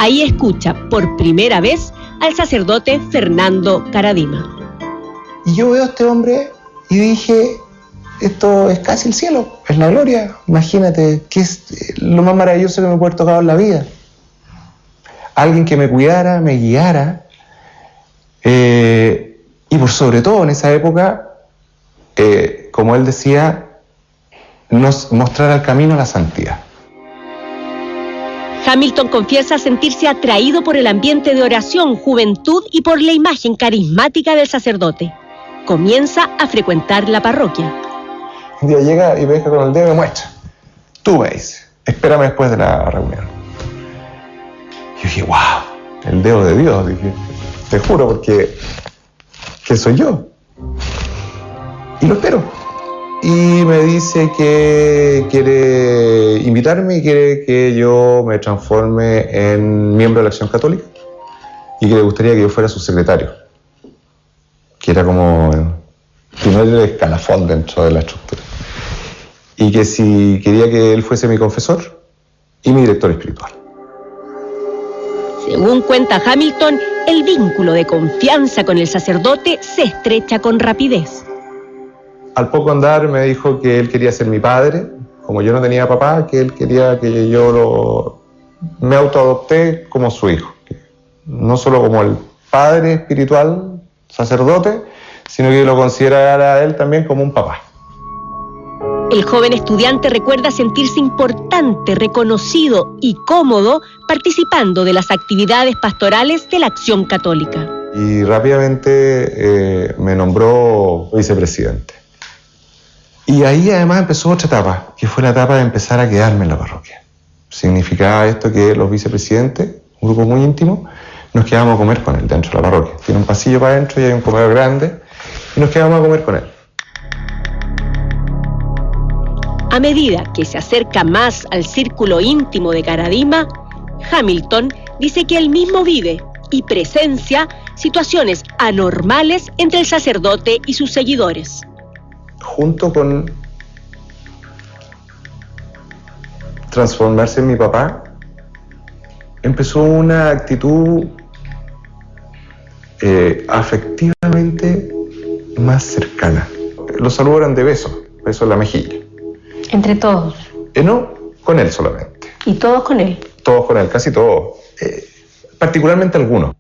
Ahí escucha por primera vez al sacerdote Fernando Karadima. Y yo veo a este hombre y dije, esto es casi el cielo, es la gloria. Imagínate, que es lo más maravilloso que me puede haber tocado en la vida. Alguien que me cuidara, me guiara, y por sobre todo en esa época, como él decía, nos mostrara el camino a la santidad. Hamilton confiesa sentirse atraído por el ambiente de oración, juventud y por la imagen carismática del sacerdote. Comienza a frecuentar la parroquia. Un día llega y me deja con el dedo y me muestra. Tú me dices, espérame después de la reunión. Yo dije, wow, el dedo de Dios, dije, te juro, porque que soy yo. Y lo espero. Y me dice que quiere invitarme y quiere que yo me transforme en miembro de la Acción Católica y que le gustaría que yo fuera su secretario, que era como el primer escalafón dentro de la estructura. Y que si quería que él fuese mi confesor y mi director espiritual. Según cuenta Hamilton, el vínculo de confianza con el sacerdote se estrecha con rapidez. Al poco andar me dijo que él quería ser mi padre, como yo no tenía papá, que él quería que yo me autoadopté como su hijo. No solo como el padre espiritual, sacerdote, sino que lo considerara a él también como un papá. El joven estudiante recuerda sentirse importante, reconocido y cómodo participando de las actividades pastorales de la Acción Católica. Y rápidamente me nombró vicepresidente. Y ahí además empezó otra etapa, que fue la etapa de empezar a quedarme en la parroquia. Significaba esto que los vicepresidentes, un grupo muy íntimo, nos quedábamos a comer con él dentro de la parroquia. Tiene un pasillo para adentro y hay un comedor grande, y nos quedábamos a comer con él. A medida que se acerca más al círculo íntimo de Karadima, Hamilton dice que él mismo vive y presencia situaciones anormales entre el sacerdote y sus seguidores. Junto con transformarse en mi papá, empezó una actitud afectivamente más cercana. Los saludos eran de besos en la mejilla. ¿Entre todos? No, con él solamente. ¿Y todos con él? Todos con él, casi todos. Particularmente algunos.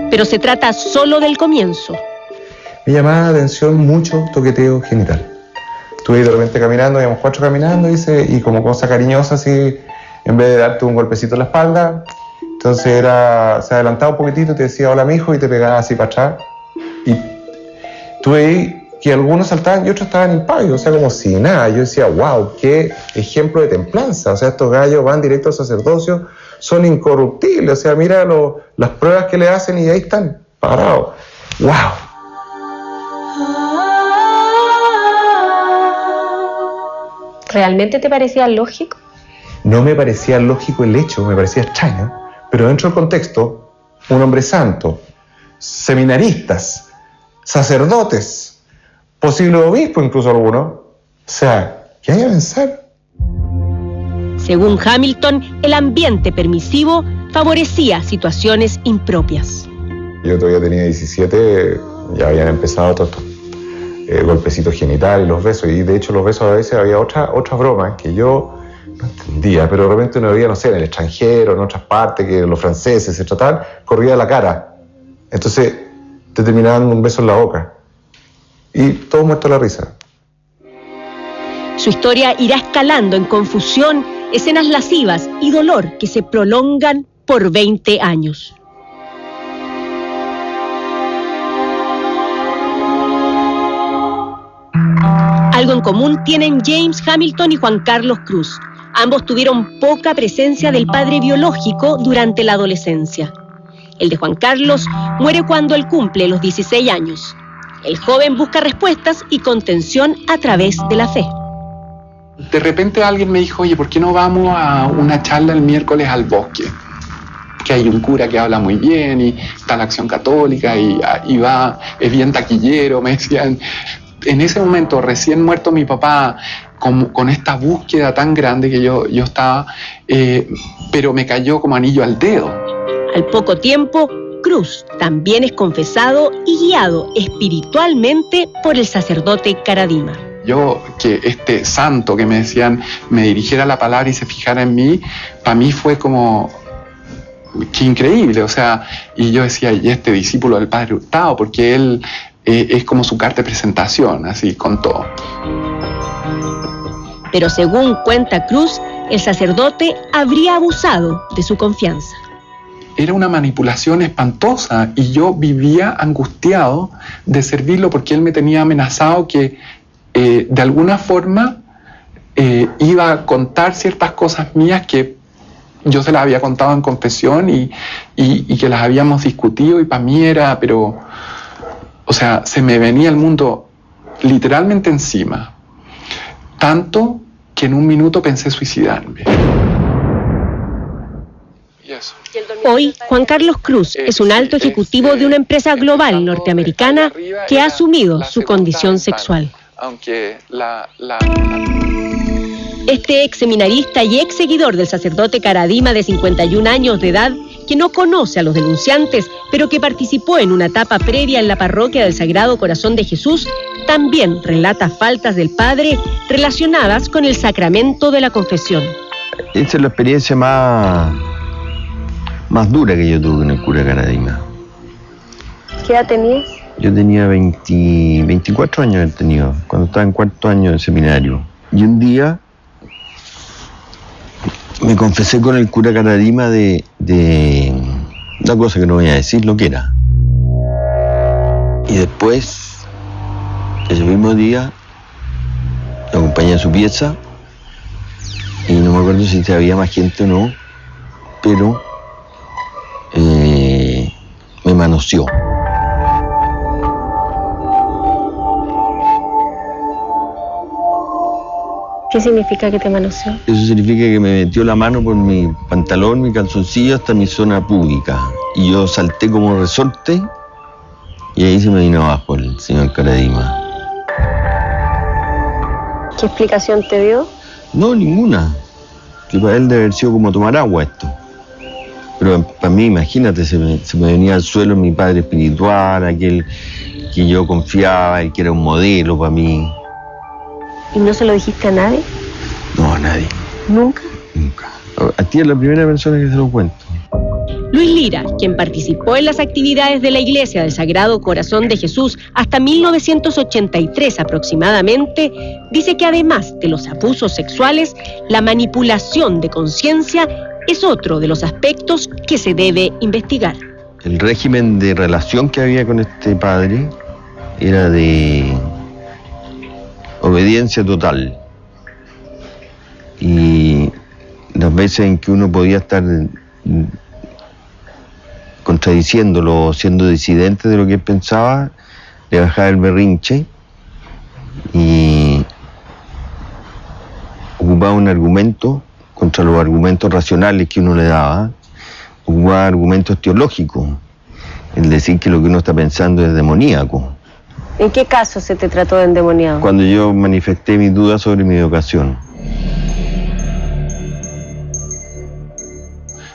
Pero se trata solo del comienzo. Me llamaba la atención mucho toqueteo genital. Estuve de repente caminando, íbamos 4 caminando, y como cosa cariñosa, así, en vez de darte un golpecito en la espalda, entonces se adelantaba un poquitito y te decía hola mijo y te pegaba así para atrás. Y tuve ahí que algunos saltaban y otros estaban impávidos, o sea, como si nada. Yo decía, wow, qué ejemplo de templanza. O sea, estos gallos van directo al sacerdocio, son incorruptibles. O sea, mira las pruebas que le hacen y ahí están, parados. ¡Wow! ¿Realmente te parecía lógico? No me parecía lógico el hecho, me parecía extraño, pero dentro del contexto, un hombre santo, seminaristas, sacerdotes, posible obispo incluso alguno, o sea, ¿qué hay a pensar? Según Hamilton, el ambiente permisivo favorecía situaciones impropias. Yo todavía tenía 17, ya habían empezado todos estos golpecitos genitales y los besos, y de hecho los besos a veces había otra broma que yo no entendía, pero de repente uno veía, no sé, en el extranjero, en otras partes, que los franceses se trataban, corría la cara, entonces te terminaban un beso en la boca, y todos muertos de la risa. Su historia irá escalando en confusión, escenas lascivas y dolor que se prolongan por 20 años. Algo en común tienen James Hamilton y Juan Carlos Cruz. Ambos tuvieron poca presencia del padre biológico durante la adolescencia. El de Juan Carlos muere cuando él cumple los 16 años. El joven busca respuestas y contención a través de la fe. De repente alguien me dijo, oye, ¿por qué no vamos a una charla el miércoles al bosque? Que hay un cura que habla muy bien y está la Acción Católica y va, es bien taquillero, me decían. En ese momento, recién muerto mi papá, con esta búsqueda tan grande que yo estaba, pero me cayó como anillo al dedo. Al poco tiempo, Cruz también es confesado y guiado espiritualmente por el sacerdote Karadima. Yo, que este santo que me decían, me dirigiera la palabra y se fijara en mí, para mí fue como, qué increíble, o sea, y yo decía, y este discípulo del Padre Hurtado, porque él es como su carta de presentación, así, con todo. Pero según cuenta Cruz, el sacerdote habría abusado de su confianza. Era una manipulación espantosa y yo vivía angustiado de servirlo porque él me tenía amenazado que de alguna forma iba a contar ciertas cosas mías que yo se las había contado en confesión y que las habíamos discutido, y para mí era, pero, o sea, se me venía el mundo literalmente encima. Tanto que en un minuto pensé suicidarme. Y eso. Hoy, Juan Carlos Cruz es un alto ejecutivo de una empresa global norteamericana que ha asumido su condición sexual. Aunque Este ex seminarista y ex seguidor del sacerdote Karadima de 51 años de edad, que no conoce a los denunciantes, pero que participó en una etapa previa en la parroquia del Sagrado Corazón de Jesús, también relata faltas del padre relacionadas con el sacramento de la confesión. Esa es la experiencia más dura que yo tuve con el cura Karadima. ¿Qué edad tenías? Yo tenía 24 años, he tenido, cuando estaba en cuarto año de seminario. Y un día me confesé con el cura Karadima de una cosa que no voy a decir lo que era. Y después, ese mismo día, lo acompañé a su pieza y no me acuerdo si había más gente o no, pero me manoseó. ¿Qué significa que te manoseó? Eso significa que me metió la mano por mi pantalón, mi calzoncillo, hasta mi zona pública. Y yo salté como resorte y ahí se me vino abajo el señor Karadima. ¿Qué explicación te dio? No, ninguna. Que para él debe haber sido como tomar agua esto. Pero para mí, imagínate, se me venía al suelo mi padre espiritual, aquel que yo confiaba, el que era un modelo para mí. ¿Y no se lo dijiste a nadie? No, a nadie. ¿Nunca? Nunca. A ti es la primera persona que se lo cuento. Luis Lira, quien participó en las actividades de la Iglesia del Sagrado Corazón de Jesús hasta 1983 aproximadamente, dice que además de los abusos sexuales, la manipulación de conciencia es otro de los aspectos que se debe investigar. El régimen de relación que había con este padre era de obediencia total. Y las veces en que uno podía estar contradiciéndolo, siendo disidente de lo que él pensaba, le bajaba el berrinche y ocupaba un argumento contra los argumentos racionales que uno le daba, ocupaba argumentos teológicos, el decir que lo que uno está pensando es demoníaco. ¿En qué caso se te trató de endemoniado? Cuando yo manifesté mis dudas sobre mi vocación.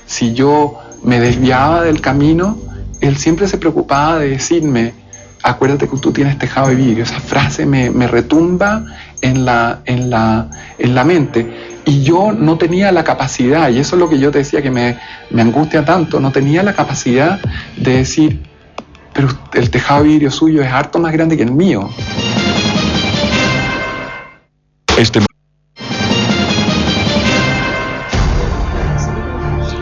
Si yo me desviaba del camino, él siempre se preocupaba de decirme, acuérdate que tú tienes tejado de vidrio. Esa frase me retumba en la mente. Y yo no tenía la capacidad, y eso es lo que yo te decía que me angustia tanto, no tenía la capacidad de decir, pero el tejado de vidrio suyo es harto más grande que el mío.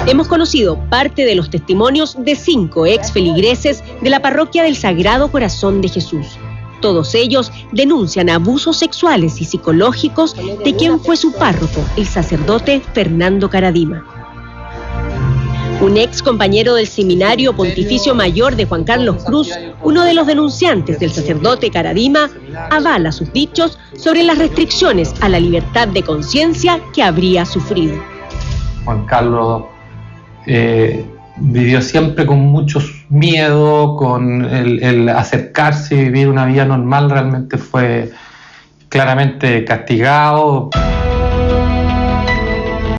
Hemos conocido parte de los testimonios de 5 ex feligreses de la parroquia del Sagrado Corazón de Jesús. Todos ellos denuncian abusos sexuales y psicológicos de quien fue su párroco, el sacerdote Fernando Karadima. Un ex compañero del Seminario Pontificio Mayor de Juan Carlos Cruz, uno de los denunciantes del sacerdote Karadima, avala sus dichos sobre las restricciones a la libertad de conciencia que habría sufrido. Juan Carlos vivió siempre con mucho miedo, con el acercarse y vivir una vida normal, realmente fue claramente castigado.